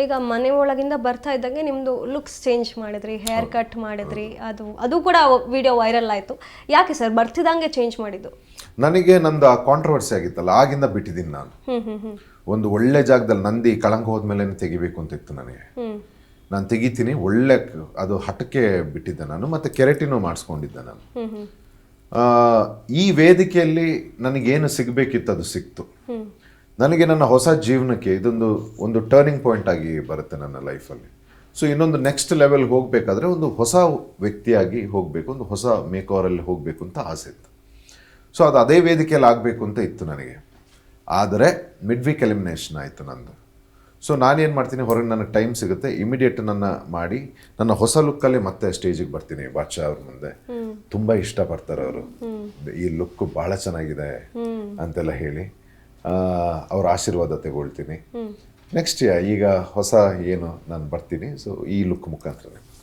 ಈಗ ಮನೆ ಒಳಗಿಂದ ಬರ್ತಾ ಇದ್ದಂಗೆ ನಿಮ್ಮದು ಲುಕ್ಸ್ ಚೇಂಜ್ ಮಾಡಿದ್ರಿ, ಹೇರ್ ಕಟ್ ಮಾಡಿದ್ರಿ, ಅದು ಕೂಡ ವಿಡಿಯೋ ವೈರಲ್ ಆಯಿತು. ಯಾಕೆ ಸರ್ ಬರ್ತಿದ್ದಂಗೆ ಚೇಂಜ್ ಮಾಡಿದ್ದು? ನನಗೆ ನಂದು ಆ ಕಾಂಟ್ರವರ್ಸಿ ಆಗಿತ್ತಲ್ಲ, ಆಗಿಂದ ಬಿಟ್ಟಿದ್ದೀನಿ ನಾನು. ಒಂದು ಒಳ್ಳೆ ಜಾಗದಲ್ಲಿ ನಂದಿ ಕಳಂಕ ಹೋದ್ಮೇಲೆ ತೆಗಿಬೇಕು ಅಂತ ಇತ್ತು ನನಗೆ. ನಾನು ತೆಗಿತೀನಿ, ಒಳ್ಳೆ ಅದು ಹಠಕ್ಕೆ ಬಿಟ್ಟಿದ್ದೆ ನಾನು. ಮತ್ತು ಕೆರೆಟಿನೂ ಮಾಡಿಸ್ಕೊಂಡಿದ್ದೆ ನಾನು. ಈ ವೇದಿಕೆಯಲ್ಲಿ ನನಗೇನು ಸಿಗಬೇಕಿತ್ತು ಅದು ಸಿಕ್ತು. ನನಗೆ ನನ್ನ ಹೊಸ ಜೀವನಕ್ಕೆ ಒಂದು ಟರ್ನಿಂಗ್ ಪಾಯಿಂಟ್ ಆಗಿ ಬರುತ್ತೆ ನನ್ನ ಲೈಫಲ್ಲಿ. ಸೊ ಇನ್ನೊಂದು ನೆಕ್ಸ್ಟ್ ಲೆವೆಲ್ಗೆ ಹೋಗಬೇಕಾದ್ರೆ ಒಂದು ಹೊಸ ವ್ಯಕ್ತಿಯಾಗಿ ಹೋಗಬೇಕು, ಒಂದು ಹೊಸ ಮೇಕವರಲ್ಲಿ ಹೋಗಬೇಕು ಅಂತ ಆಸೆ ಇತ್ತು. ಸೊ ಅದು ಅದೇ ವೇದಿಕೆಯಲ್ಲಿ ಆಗಬೇಕು ಅಂತ ಇತ್ತು ನನಗೆ. ಆದರೆ ಮಿಡ್-ವೀಕ್ ಎಲಿಮಿನೇಷನ್ ಆಯಿತು ನಂದು. ಸೊ ನಾನೇನು ಮಾಡ್ತೀನಿ, ಹೊರಗೆ ನನಗೆ ಟೈಮ್ ಸಿಗುತ್ತೆ, ಇಮಿಡಿಯೇಟ್ ಮಾಡಿ ನನ್ನ ಹೊಸ ಲುಕ್ಕಲ್ಲಿ ಮತ್ತೆ ಸ್ಟೇಜಿಗೆ ಬರ್ತೀನಿ ಬಾದ್ಶಾ ಅವ್ರ ಮುಂದೆ. ತುಂಬ ಇಷ್ಟಪಡ್ತಾರೆ ಅವರು, ಈ ಲುಕ್ ಭಾಳ ಚೆನ್ನಾಗಿದೆ ಅಂತೆಲ್ಲ ಹೇಳಿ ಅವ್ರ ಆಶೀರ್ವಾದ ತಗೊಳ್ತೀನಿ. ನೆಕ್ಸ್ಟ್ ಈಗ ಹೊಸ ಏನು ನಾನು ಬರ್ತೀನಿ, ಸೊ ಈ ಲುಕ್ ಮುಖಾಂತರ